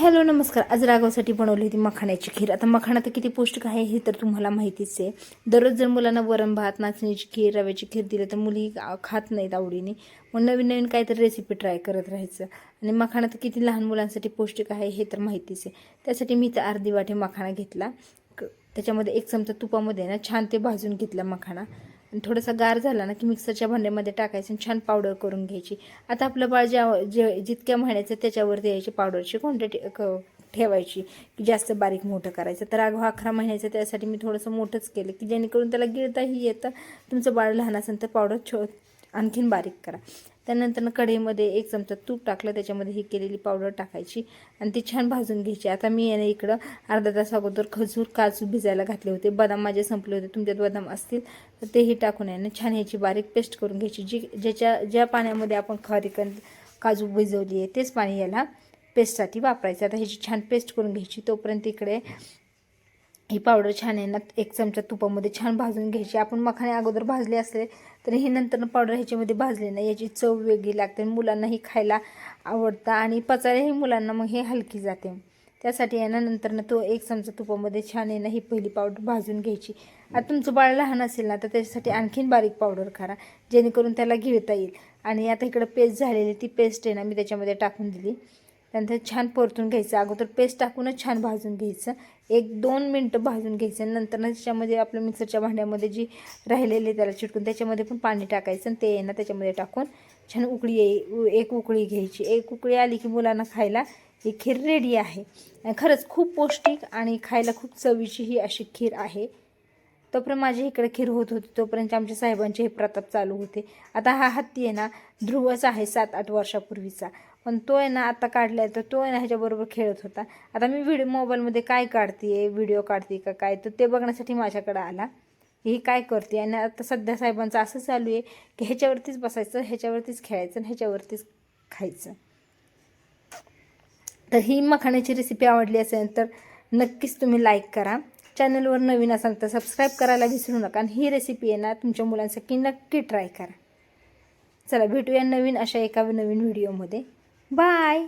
Hello नमस्कार. आज राघवसाठी बनवली होती मखाण्याची खीर. आता मखाणा तर किती पौष्टिक आहे हे तर तुम्हाला माहितीच आहे. दररोज जर मुलांना वरण भात, नाचणीची खीर, रव्याची खीर दिलं तर मुली खात नाहीत आवडीने. मग नवीन नवीन काहीतरी रेसिपी ट्राय करत राहायचं. आणि मखाणा तर किती लहान मुलांसाठी पौष्टिक आहे हे तर माहितीच आहे. त्यासाठी मी तर अर्धी वाटी मखाणा घेतला. त्याच्यामध्ये 1 चमचा तुपामध्ये ना छान ते भाजून घेतला मखाणा. आणि थोडासा गार झाला ना की मिक्सरच्या भांड्यामध्ये टाकायचं आणि छान पावडर करून घ्यायची. आता आपलं बाळ जितक्या महिन्याचं त्याच्यावरती यायची पावडरची क्वांटिटी ठेवायची की जास्त बारीक मोठं करायचं. तर राघव 11 महिन्याचं त्यासाठी मी थोडंसं मोठंच केलं की जेणेकरून त्याला गिळताही येतं. तुमचं बाळ लहान असेल तर पावडर आणखीन बारीक करा. त्यानंतर कढईमध्ये 1 चमचा तूप टाकलं, त्याच्यामध्ये ही केलेली पावडर टाकायची आणि ती छान भाजून घ्यायची. आता मी याने इकडं अर्धा तास अगोदर खजूर काजू भिजायला घातले होते. बदाम माझे संपले होते, तुमच्यात बदाम असतील तर तेही टाकून याने छान ह्याची बारीक पेस्ट करून घ्यायची. ज्या पाण्यामध्ये आपण काजू भिजवली आहे तेच पाणी याला पेस्टसाठी वापरायचं. आता ह्याची छान पेस्ट करून घ्यायची. तोपर्यंत इकडे ही पावडर छान आहे ना 1 चमचा तुपामध्ये छान भाजून घ्यायची. आपण मखाणे अगोदर भाजले असले तरी हे नंतर पावडर ह्याच्यामध्ये भाजले नाही, याची चव वेगळी लागते. मुलांनाही खायला आवडतं आणि पचायलाही मुलांना मग हे हलकी जाते. त्यासाठी आहे ना नंतर तो 1 चमचा तुपामध्ये छान आहे ना ही पहिली पावडर भाजून घ्यायची. आता तुमचं बाळ लहान असेल ना तर त्याच्यासाठी आणखीन बारीक पावडर करा जेणेकरून त्याला गिळता येईल. आणि आता इकडं पेस्ट झालेली ती पेस्ट आहे ना मी त्याच्यामध्ये टाकून दिली. त्यानंतर छान परतून घ्यायचं. अगोदर पेस्ट टाकूनच छान भाजून घ्यायचं. 1-2 मिनटं भाजून घ्यायचं. नंतर त्याच्यामध्ये आपलं मिक्सरच्या भांड्यामध्ये जी राहिलेली त्याला चिटकून त्याच्यामध्ये पण पाणी टाकायचं आणि ते ना त्याच्यामध्ये टाकून छान एक उकळी घ्यायची. 1 उकळी आली की मुलांना खायला ही खीर रेडी आहे. खरंच खूप पौष्टिक आणि खायला खूप चवीची ही अशी खीर आहे. तोपर्यंत माझी इकडे खीर होत होती तोपर्यंत आमच्या साहेबांचे हे प्रताप चालू होते. आता हा हत्ती आहे ना ध्रुवच आहे 7-8 वर्षापूर्वीचा, पण तो आहे ना आता काढलाय तर तो आहे ना ह्याच्याबरोबर खेळत होता. आता मी मोबाईलमध्ये काय काढते, व्हिडिओ काढते का काय, तर ते बघण्यासाठी माझ्याकडे आला ही काय करते. आणि आता सध्या साहेबांचं असं चालू आहे की ह्याच्यावरतीच बसायचं, ह्याच्यावरतीच खेळायचं आणि ह्याच्यावरतीच खायचं. तर ही मखाण्याची रेसिपी आवडली असेल तर नक्कीच तुम्ही लाईक करा. चॅनलवर नवीन असाल तर सबस्क्राईब करायला विसरू नका. आणि ही रेसिपी आहे ना तुमच्या मुलांसाठी नक्की ट्राय करा. चला भेटूया नवीन अशा एका नवीन व्हिडिओमध्ये. बाय.